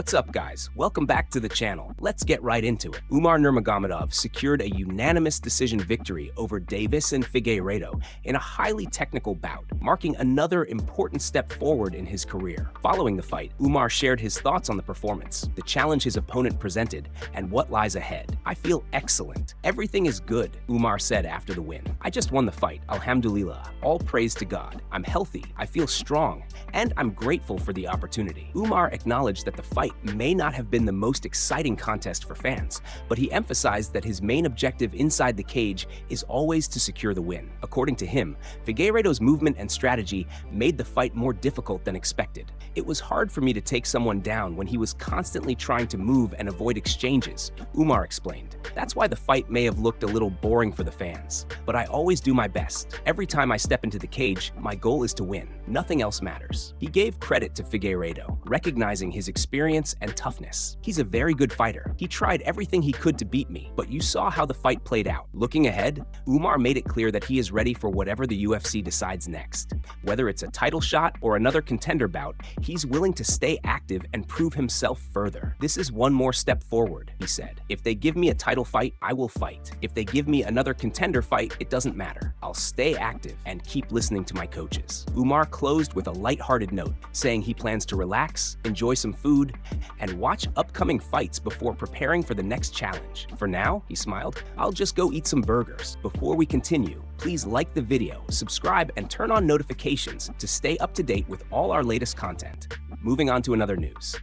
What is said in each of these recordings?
What's up, guys? Welcome back to the channel. Let's get right into it. Umar Nurmagomedov secured a unanimous decision victory over Deiveson Figueiredo in a highly technical bout, marking another important step forward in his career. Following the fight, Umar shared his thoughts on the performance, the challenge his opponent presented, and what lies ahead. "I feel excellent. Everything is good," Umar said after the win. "I just won the fight, alhamdulillah. All praise to God. I'm healthy, I feel strong, and I'm grateful for the opportunity." Umar acknowledged that the fight may not have been the most exciting contest for fans, but he emphasized that his main objective inside the cage is always to secure the win. According to him, Figueiredo's movement and strategy made the fight more difficult than expected. "It was hard for me to take someone down when he was constantly trying to move and avoid exchanges," Umar explained. "That's why the fight may have looked a little boring for the fans. But I always do my best. Every time I step into the cage, my goal is to win. Nothing else matters." He gave credit to Figueiredo, recognizing his experience and toughness. "He's a very good fighter. He tried everything he could to beat me, but you saw how the fight played out." Looking ahead, Umar made it clear that he is ready for whatever the UFC decides next. Whether it's a title shot or another contender bout, he's willing to stay active and prove himself further. "This is one more step forward," he said. "If they give me a title fight, I will fight. If they give me another contender fight, it doesn't matter. I'll stay active and keep listening to my coaches." Umar closed with a lighthearted note, saying he plans to relax, enjoy some food, and watch upcoming fights before preparing for the next challenge. "For now," he smiled, "I'll just go eat some burgers." Before we continue, please like the video, subscribe, and turn on notifications to stay up to date with all our latest content. Moving on to another news.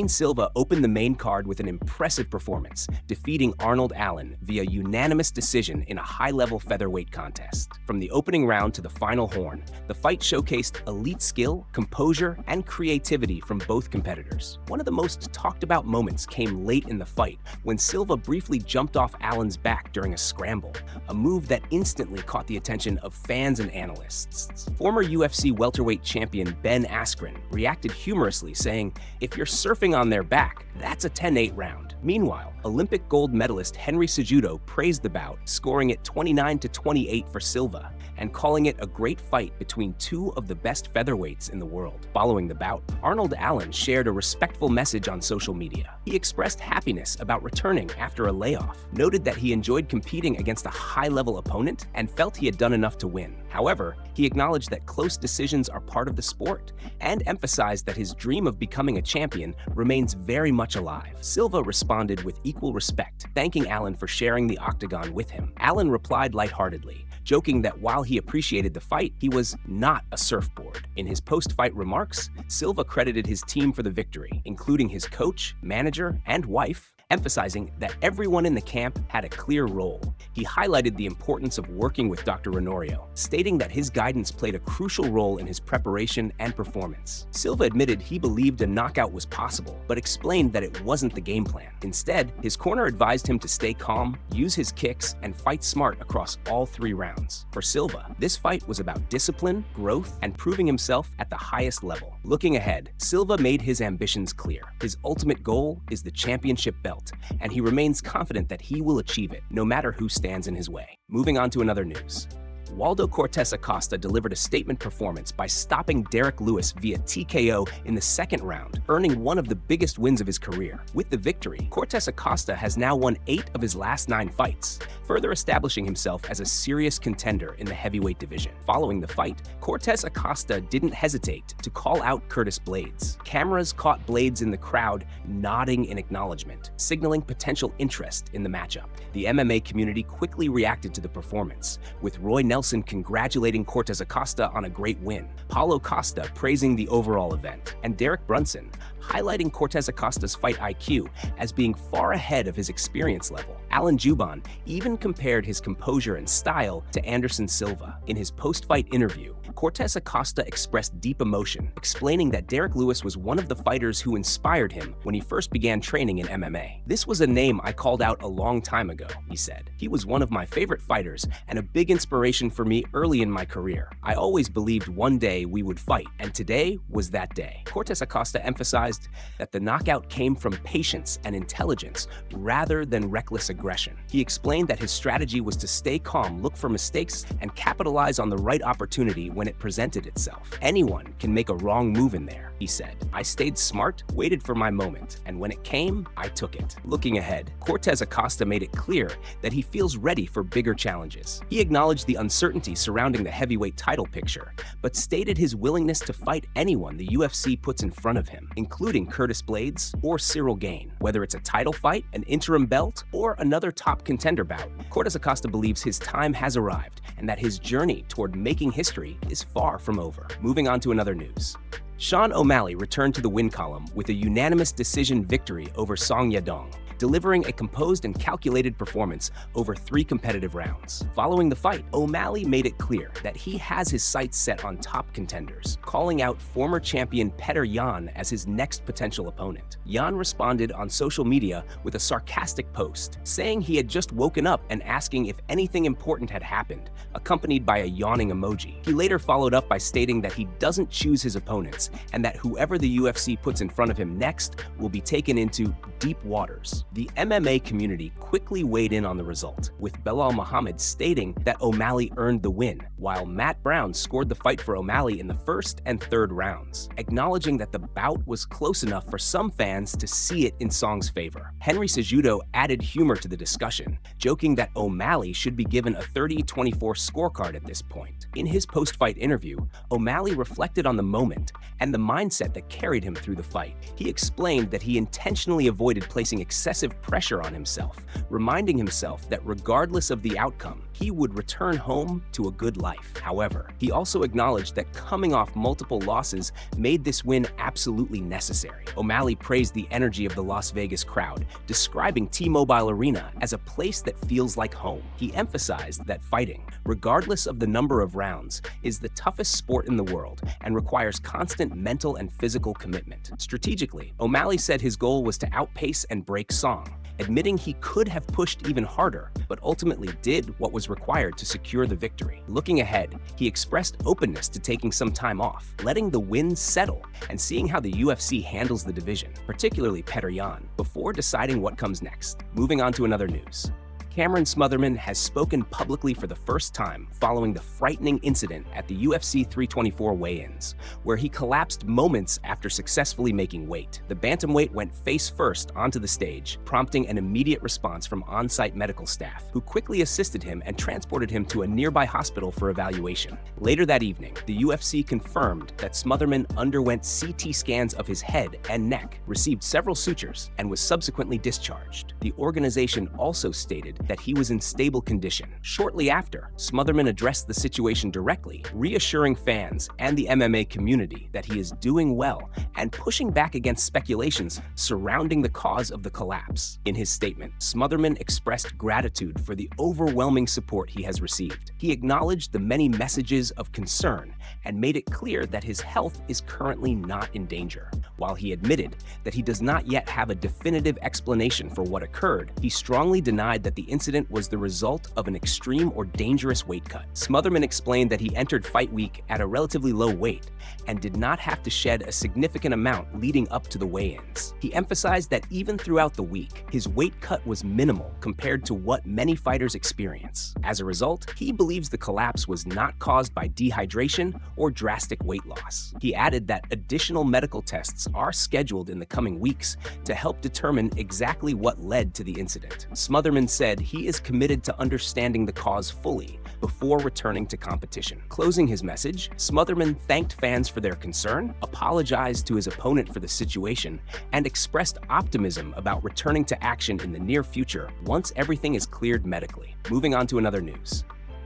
Silva opened the main card with an impressive performance, defeating Arnold Allen via unanimous decision in a high-level featherweight contest. From the opening round to the final horn, the fight showcased elite skill, composure, and creativity from both competitors. One of the most talked-about moments came late in the fight when Silva briefly jumped off Allen's back during a scramble, a move that instantly caught the attention of fans and analysts. Former UFC welterweight champion Ben Askren reacted humorously, saying, "If you're surfing on their back, that's a 10-8 round." Meanwhile, Olympic gold medalist Henry Cejudo praised the bout, scoring it 29-28 for Silva, and calling it a great fight between two of the best featherweights in the world. Following the bout, Arnold Allen shared a respectful message on social media. He expressed happiness about returning after a layoff, noted that he enjoyed competing against a high-level opponent, and felt he had done enough to win. However, he acknowledged that close decisions are part of the sport, and emphasized that his dream of becoming a champion remains very much alive. Silva responded with equal respect, thanking Allen for sharing the Octagon with him. Allen replied lightheartedly, joking that while he appreciated the fight, he was not a surfboard. In his post-fight remarks, Silva credited his team for the victory, including his coach, manager, and wife, emphasizing that everyone in the camp had a clear role. He highlighted the importance of working with Dr. Renorio, stating that his guidance played a crucial role in his preparation and performance. Silva admitted he believed a knockout was possible, but explained that it wasn't the game plan. Instead, his corner advised him to stay calm, use his kicks, and fight smart across all 3 rounds. For Silva, this fight was about discipline, growth, and proving himself at the highest level. Looking ahead, Silva made his ambitions clear. His ultimate goal is the championship belt, and he remains confident that he will achieve it, no matter who stands in his way. Moving on to another news. Waldo Cortez-Acosta delivered a statement performance by stopping Derek Lewis via TKO in the 2nd round, earning one of the biggest wins of his career. With the victory, Cortez-Acosta has now won 8 of his last 9 fights, further establishing himself as a serious contender in the heavyweight division. Following the fight, Cortez-Acosta didn't hesitate to call out Curtis Blaydes. Cameras caught Blaydes in the crowd nodding in acknowledgement, signaling potential interest in the matchup. The MMA community quickly reacted to the performance, with Roy Nelson congratulating Cortez-Acosta on a great win, Paulo Costa praising the overall event, and Derek Brunson highlighting Cortez-Acosta's fight IQ as being far ahead of his experience level. Alan Juban even compared his composure and style to Anderson Silva. In his post-fight interview, Cortez-Acosta expressed deep emotion, explaining that Derek Lewis was one of the fighters who inspired him when he first began training in MMA. "This was a name I called out a long time ago," he said. "He was one of my favorite fighters and a big inspiration for me early in my career. I always believed one day we would fight, and today was that day. Cortez-Acosta emphasized that the knockout came from patience and intelligence rather than reckless aggression. He explained that his strategy was to stay calm, look for mistakes, and capitalize on the right opportunity when it presented itself. Anyone can make a wrong move in there, he said. I stayed smart, waited for my moment, and when it came, I took it. Looking ahead, Cortez-Acosta made it clear that he feels ready for bigger challenges. He acknowledged the uncertainty surrounding the heavyweight title picture, but stated his willingness to fight anyone the UFC puts in front of him, including Curtis Blades or Cyril Gane. Whether it's a title fight, an interim belt, or another top contender bout, Cortez-Acosta believes his time has arrived and that his journey toward making history is far from over. Moving on to another news. Sean O'Malley returned to the win column with a unanimous decision victory over Song Yadong, delivering a composed and calculated performance over 3 competitive rounds. Following the fight, O'Malley made it clear that he has his sights set on top contenders, calling out former champion Petr Yan as his next potential opponent. Yan responded on social media with a sarcastic post, saying he had just woken up and asking if anything important had happened, accompanied by a yawning emoji. He later followed up by stating that he doesn't choose his opponents and that whoever the UFC puts in front of him next will be taken into deep waters. The MMA community quickly weighed in on the result, with Belal Muhammad stating that O'Malley earned the win, while Matt Brown scored the fight for O'Malley in the first and third rounds, acknowledging that the bout was close enough for some fans to see it in Song's favor. Henry Cejudo added humor to the discussion, joking that O'Malley should be given a 30-24 scorecard at this point. In his post-fight interview, O'Malley reflected on the moment and the mindset that carried him through the fight. He explained that he intentionally avoided placing excessive pressure on himself, reminding himself that regardless of the outcome, he would return home to a good life. However, he also acknowledged that coming off multiple losses made this win absolutely necessary. O'Malley praised the energy of the Las Vegas crowd, describing T-Mobile Arena as a place that feels like home. He emphasized that fighting, regardless of the number of rounds, is the toughest sport in the world and requires constant mental and physical commitment. Strategically, O'Malley said his goal was to outpace and break Song, admitting he could have pushed even harder, but ultimately did what was required to secure the victory. Looking ahead, he expressed openness to taking some time off, letting the wins settle, and seeing how the UFC handles the division, particularly Petr Yan, before deciding what comes next. Moving on to another news. Cameron Smotherman has spoken publicly for the first time following the frightening incident at the UFC 324 weigh-ins, where he collapsed moments after successfully making weight. The bantamweight went face first onto the stage, prompting an immediate response from on-site medical staff, who quickly assisted him and transported him to a nearby hospital for evaluation. Later that evening, the UFC confirmed that Smotherman underwent CT scans of his head and neck, received several sutures, and was subsequently discharged. The organization also stated that he was in stable condition. Shortly after, Smotherman addressed the situation directly, reassuring fans and the MMA community that he is doing well and pushing back against speculations surrounding the cause of the collapse. In his statement, Smotherman expressed gratitude for the overwhelming support he has received. He acknowledged the many messages of concern and made it clear that his health is currently not in danger. While he admitted that he does not yet have a definitive explanation for what occurred, he strongly denied that the incident was the result of an extreme or dangerous weight cut. Smotherman explained that he entered fight week at a relatively low weight and did not have to shed a significant amount leading up to the weigh-ins. He emphasized that even throughout the week, his weight cut was minimal compared to what many fighters experience. As a result, he believes the collapse was not caused by dehydration or drastic weight loss. He added that additional medical tests are scheduled in the coming weeks to help determine exactly what led to the incident. Smotherman said he is committed to understanding the cause fully before returning to competition. Closing his message, Smotherman thanked fans for their concern, apologized to his opponent for the situation, and expressed optimism about returning to action in the near future once everything is cleared medically. Moving on to another news.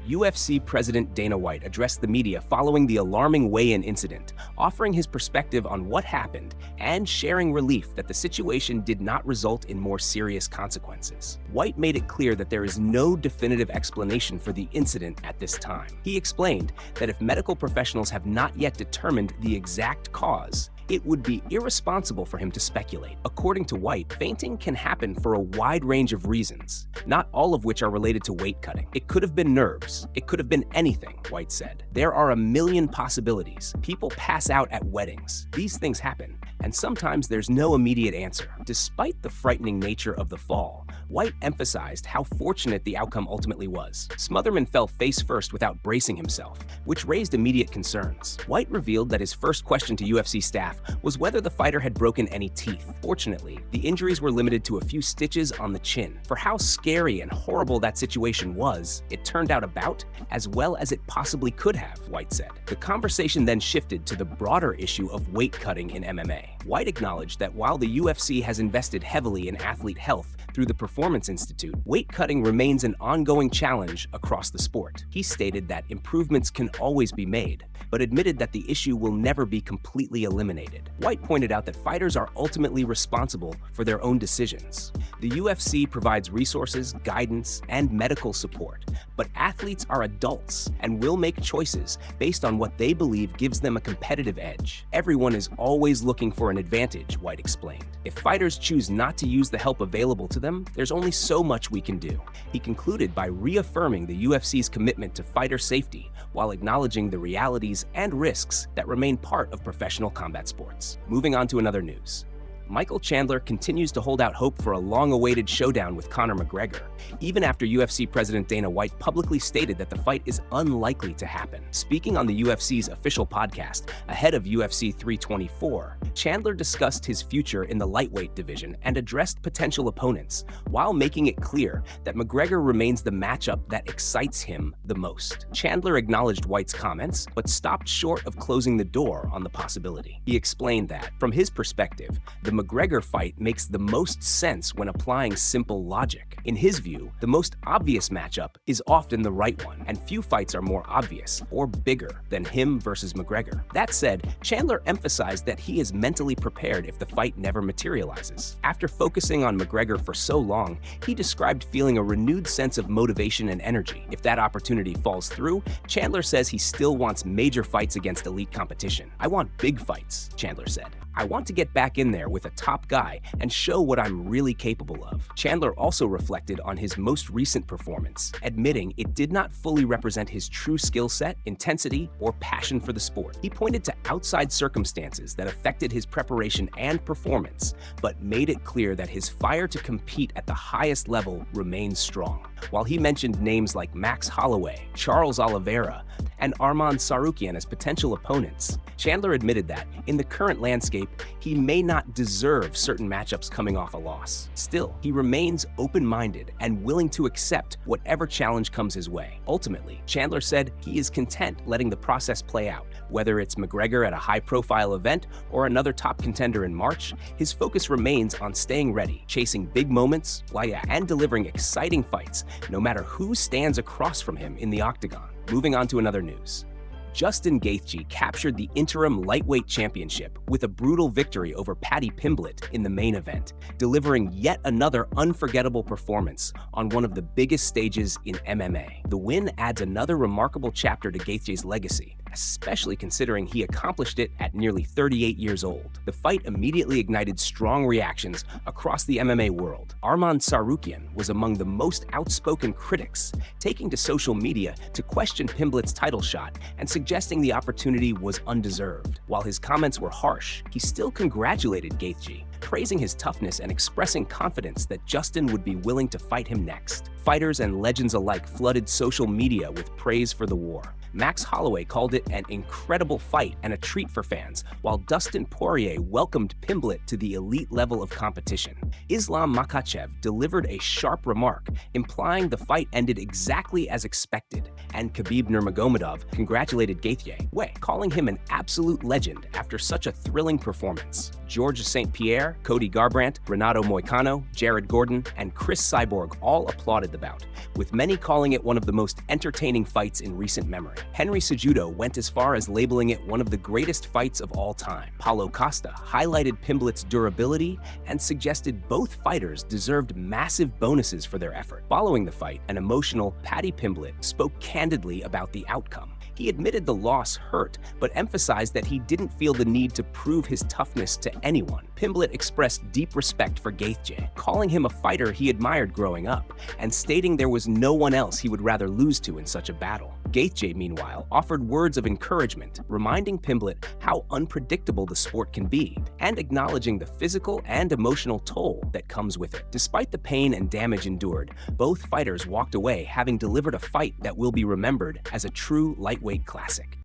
UFC President Dana White addressed the media following the alarming weigh-in incident, offering his perspective on what happened and sharing relief that the situation did not result in more serious consequences. White made it clear that there is no definitive explanation for the incident at this time. He explained that if medical professionals have not yet determined the exact cause, it would be irresponsible for him to speculate. According to White, fainting can happen for a wide range of reasons, not all of which are related to weight cutting. It could have been nerves. It could have been anything, White said. There are a million possibilities. People pass out at weddings. These things happen, and sometimes there's no immediate answer. Despite the frightening nature of the fall, White emphasized how fortunate the outcome ultimately was. Smotherman fell face first without bracing himself, which raised immediate concerns. White revealed that his first question to UFC staff was whether the fighter had broken any teeth. Fortunately, the injuries were limited to a few stitches on the chin. For how scary and horrible that situation was, it turned out about as well as it possibly could have, White said. The conversation then shifted to the broader issue of weight cutting in MMA. White acknowledged that while the UFC has invested heavily in athlete health through the Performance Institute, weight cutting remains an ongoing challenge across the sport. He stated that improvements can always be made, but admitted that the issue will never be completely eliminated. White pointed out that fighters are ultimately responsible for their own decisions. The UFC provides resources, guidance, and medical support, but athletes are adults and will make choices based on what they believe gives them a competitive edge. Everyone is always looking for an advantage, White explained. If fighters choose not to use the help available to them, there's only so much we can do. He concluded by reaffirming the UFC's commitment to fighter safety while acknowledging the realities and risks that remain part of professional combat sports. Moving on to another news. Michael Chandler continues to hold out hope for a long-awaited showdown with Conor McGregor, even after UFC President Dana White publicly stated that the fight is unlikely to happen. Speaking on the UFC's official podcast ahead of UFC 324, Chandler discussed his future in the lightweight division and addressed potential opponents, while making it clear that McGregor remains the matchup that excites him the most. Chandler acknowledged White's comments, but stopped short of closing the door on the possibility. He explained that, from his perspective, the McGregor fight makes the most sense when applying simple logic. In his view, the most obvious matchup is often the right one, and few fights are more obvious or bigger than him versus McGregor. That said, Chandler emphasized that he is mentally prepared if the fight never materializes. After focusing on McGregor for so long, he described feeling a renewed sense of motivation and energy. If that opportunity falls through, Chandler says he still wants major fights against elite competition. "I want big fights," Chandler said. "I want to get back in there with a top guy and show what I'm really capable of." Chandler also reflected on his most recent performance, admitting it did not fully represent his true skill set, intensity, or passion for the sport. He pointed to outside circumstances that affected his preparation and performance, but made it clear that his fire to compete at the highest level remains strong. While he mentioned names like Max Holloway, Charles Oliveira, and Arman Tsarukyan as potential opponents, Chandler admitted that, in the current landscape, he may not deserve certain matchups coming off a loss. Still, he remains open-minded and willing to accept whatever challenge comes his way. Ultimately, Chandler said he is content letting the process play out. Whether it's McGregor at a high-profile event or another top contender in March, his focus remains on staying ready, chasing big moments, and delivering exciting fights, no matter who stands across from him in the Octagon. Moving on to another news. Justin Gaethje captured the interim lightweight championship with a brutal victory over Paddy Pimblett in the main event, delivering yet another unforgettable performance on one of the biggest stages in MMA. The win adds another remarkable chapter to Gaethje's legacy, especially considering he accomplished it at nearly 38 years old. The fight immediately ignited strong reactions across the MMA world. Arman Tsarukyan was among the most outspoken critics, taking to social media to question Pimblett's title shot and suggesting the opportunity was undeserved. While his comments were harsh, he still congratulated Gaethje, praising his toughness and expressing confidence that Justin would be willing to fight him next. Fighters and legends alike flooded social media with praise for the war. Max Holloway called it an incredible fight and a treat for fans, while Dustin Poirier welcomed Pimblett to the elite level of competition. Islam Makhachev delivered a sharp remark, implying the fight ended exactly as expected, and Khabib Nurmagomedov congratulated Gaethje, calling him an absolute legend after such a thrilling performance. George St. Pierre, Cody Garbrandt, Renato Moicano, Jared Gordon, and Chris Cyborg all applauded the bout, with many calling it one of the most entertaining fights in recent memory. Henry Cejudo went as far as labeling it one of the greatest fights of all time. Paulo Costa highlighted Pimblett's durability and suggested both fighters deserved massive bonuses for their effort. Following the fight, an emotional Paddy Pimblett spoke candidly about the outcome. He admitted the loss hurt, but emphasized that he didn't feel the need to prove his toughness to anyone. Pimblett expressed deep respect for Gaethje, calling him a fighter he admired growing up, and stating there was no one else he would rather lose to in such a battle. Gaethje, meanwhile, offered words of encouragement, reminding Pimblett how unpredictable the sport can be, and acknowledging the physical and emotional toll that comes with it. Despite the pain and damage endured, both fighters walked away having delivered a fight that will be remembered as a true lightweight classic.